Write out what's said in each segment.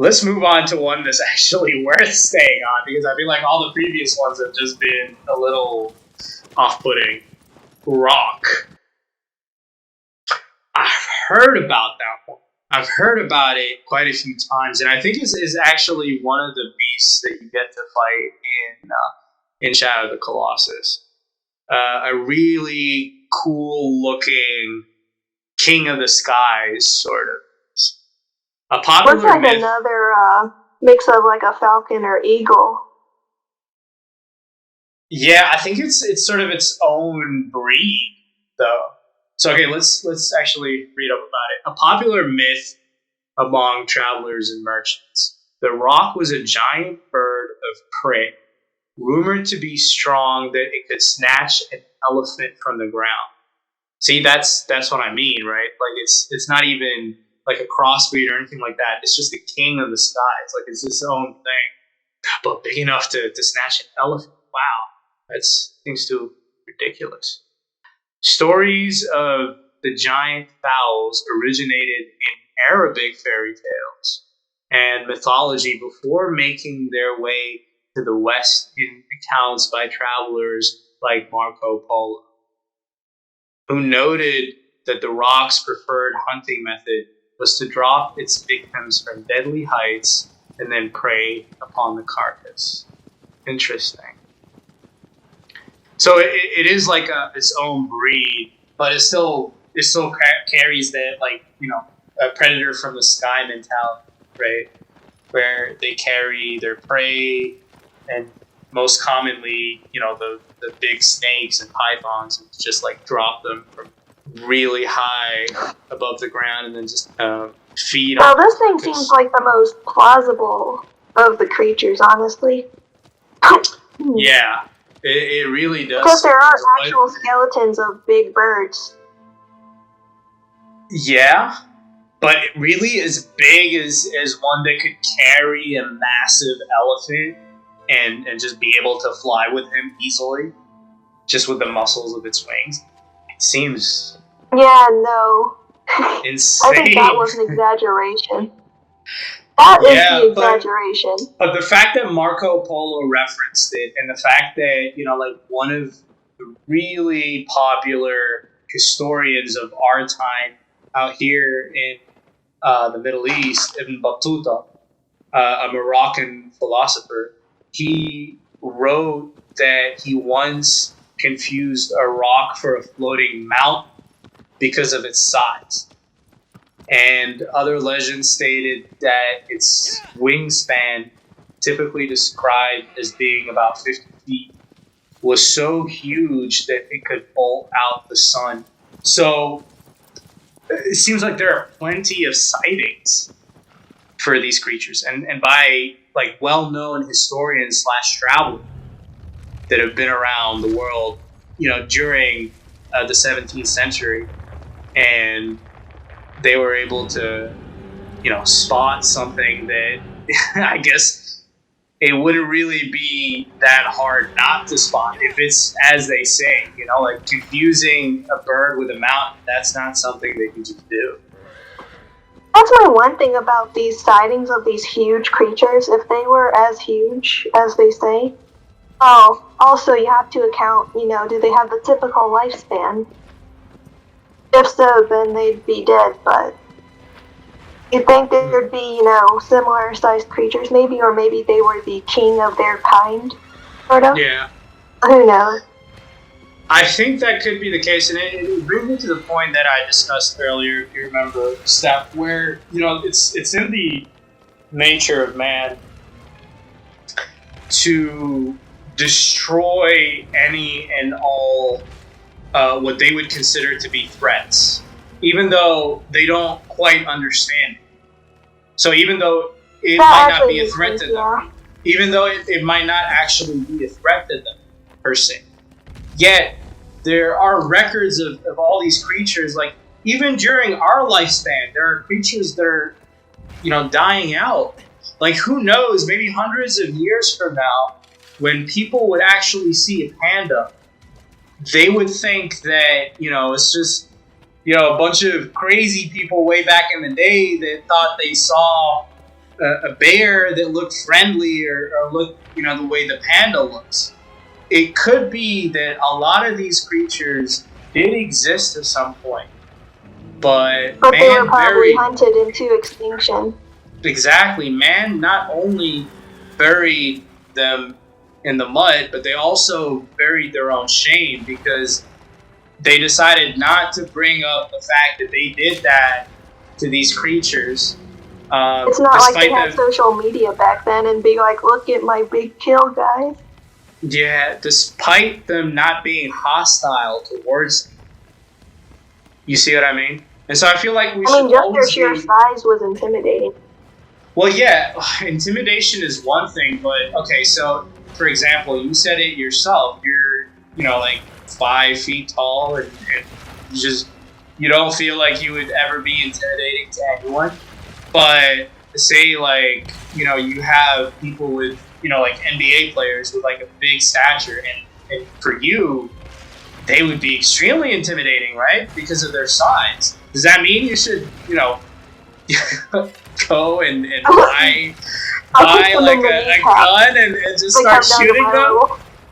Let's move on to one that's actually worth staying on, because I feel like all the previous ones have just been a little off-putting. Rock. I've heard about that one. I've heard about it quite a few times, and I think it's actually one of the beasts that you get to fight in Shadow of the Colossus. A really cool-looking King of the Skies, sort of. A popular Looks like myth. another mix of like a falcon or eagle. Yeah, I think it's sort of its own breed, though. So okay, let's actually read up about it. A popular myth among travelers and merchants: the rock was a giant bird of prey, rumored to be strong that it could snatch an elephant from the ground. See, that's what I mean, right? Like it's not even like a crossbreed or anything like that. It's just the king of the skies. Like it's its own thing, but big enough to snatch an elephant. Wow, that seems too ridiculous. Stories of the giant fowls originated in Arabic fairy tales and mythology before making their way to the West in accounts by travelers like Marco Polo, who noted that the rock's preferred hunting method was to drop its victims from deadly heights and then prey upon the carcass. Interesting. So it is like its own breed, but it still carries that, like, a predator from the sky mentality, right? Where they carry their prey, and most commonly, the big snakes and pythons, and just like drop them from really high above the ground and then just feed on. Well, this thing seems like the most plausible of the creatures, honestly. Yeah, it really does. Because there are actual skeletons of big birds. Yeah, but really as big as one that could carry a massive elephant and just be able to fly with him easily, just with the muscles of its wings. It seems... Yeah, no. insane. I think that was an exaggeration. That is the exaggeration. But the fact that Marco Polo referenced it, and the fact that, like one of the really popular historians of our time out here in the Middle East, Ibn Battuta, a Moroccan philosopher, he wrote that he once confused a rock for a floating mountain because of its size. And other legends stated that its wingspan, typically described as being about 50 feet, was so huge that it could bolt out the sun. So it seems like there are plenty of sightings for these creatures, and by like well-known historians / travelers that have been around the world, during the 17th century, and they were able to, spot something that I guess it wouldn't really be that hard not to spot if it's as they say, like confusing a bird with a mountain. That's not something they can just do. That's my one thing about these sightings of these huge creatures. If they were as huge as they say, also you have to account, do they have the typical lifespan? If so, then they'd be dead, but you'd think there'd be, similar sized creatures maybe, or maybe they were the king of their kind, sort of. Yeah. Who knows? I think that could be the case, and it brings me to the point that I discussed earlier, if you remember, Steph, where, it's in the nature of man to destroy any and all what they would consider to be threats, even though they don't quite understand it. So even though it might not be a threat to them, even though it might not actually be a threat to them, per se, yet there are records of all these creatures. Like, even during our lifespan, there are creatures that are, dying out. Like, who knows, maybe hundreds of years from now, when people would actually see a panda, they would think that, it's just, a bunch of crazy people way back in the day that thought they saw a bear that looked friendly or looked, the way the panda looks. It could be that a lot of these creatures did exist at some point, but they were man probably buried. hunted into extinction. Exactly, man not only buried them in the mud, but they also buried their own shame because they decided not to bring up the fact that they did that to these creatures. It's not like they Despite had them, social media back then and be like, look at my big kill, guys. yeah, despite them not being hostile towards them. You see what I mean? And so I feel like we should just their always sheer be. size was intimidating. Well, yeah, intimidation is one thing, but okay, so for example, you said it yourself. You're, like 5 feet tall, and you don't feel like you would ever be intimidating to anyone. But say, like, you have people with, like NBA players with like a big stature, and for you, they would be extremely intimidating, right? Because of their size. Does that mean you should, go and buy like a gun and just start shooting them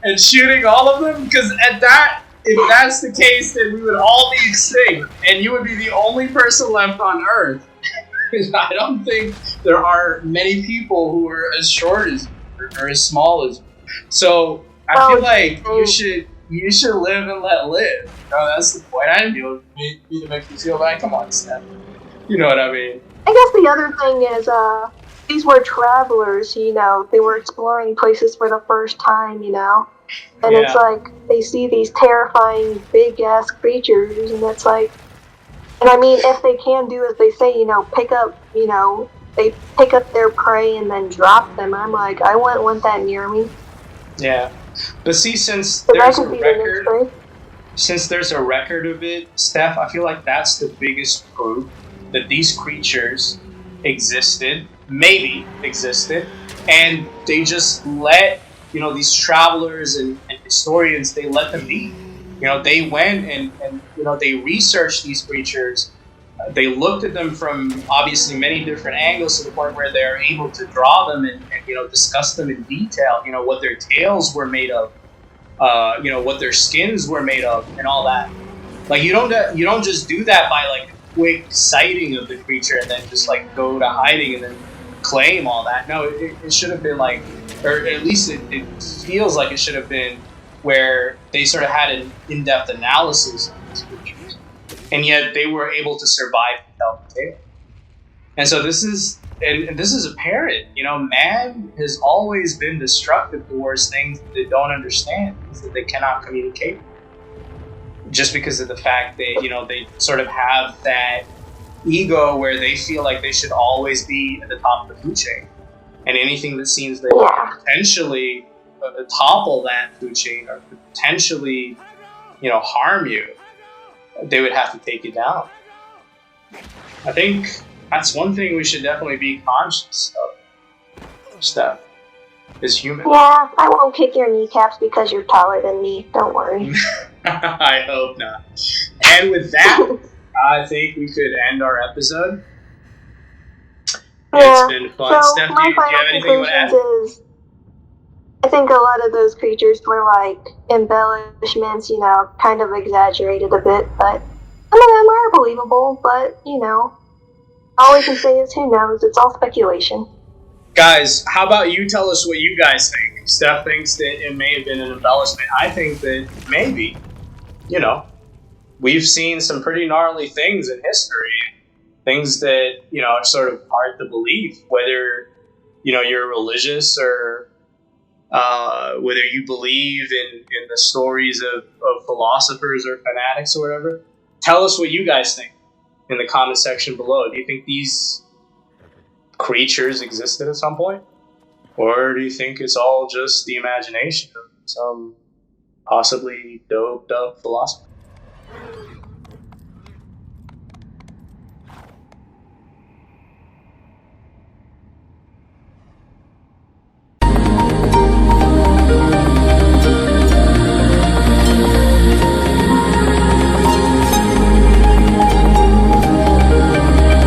and shooting all of them? Because if that's the case, then we would all be extinct, and you would be the only person left on Earth. I don't think there are many people who are as short as you or as small as you. So I feel like you should live and let live. That's the point. I didn't do it to make you feel bad. Come on, Steph. You know what I mean? I guess the other thing is, these were travelers, they were exploring places for the first time, and it's like, they see these terrifying big-ass creatures, and it's like, and I mean, if they can do as they say, pick up, they pick up their prey and then drop them, I'm like, I wouldn't want that near me. Yeah. But see, since there's a record of it, Steph, I feel like that's the biggest proof that these creatures maybe existed, and they just let, these travelers and historians, they let them be. They went and they researched these creatures. They looked at them from obviously many different angles to the point where they're able to draw them and discuss them in detail. What their tails were made of, what their skins were made of, and all that. Like you don't just do that by like a quick sighting of the creature and then just like go to hiding and then claim all that. No, it should have been like, or at least it feels like it should have been where they sort of had an in-depth analysis of these creatures, and yet they were able to survive and tell the tale. And so this is apparent. Man has always been destructive towards things that they don't understand, things that they cannot communicate. Just because of the fact that, they sort of have that ego where they feel like they should always be at the top of the food chain. And anything that seems that can potentially topple that food chain or potentially, harm you, they would have to take it down. I think that's one thing we should definitely be conscious of, Steph, as humans. Yeah, I won't kick your kneecaps because you're taller than me. Don't worry. I hope not. And with that, I think we could end our episode. Yeah. It's been fun. So Steph, my do you have anything you want to add? is, I think a lot of those creatures were like embellishments, kind of exaggerated a bit, but some of them are believable, but, all we can say is who knows, it's all speculation. Guys, how about you tell us what you guys think? Steph thinks that it may have been an embellishment. I think that maybe, we've seen some pretty gnarly things in history. Things that, are sort of hard to believe. Whether, you're religious or whether you believe in the stories of philosophers or fanatics or whatever. Tell us what you guys think in the comment section below. Do you think these creatures existed at some point? Or do you think it's all just the imagination of some possibly doped up philosopher?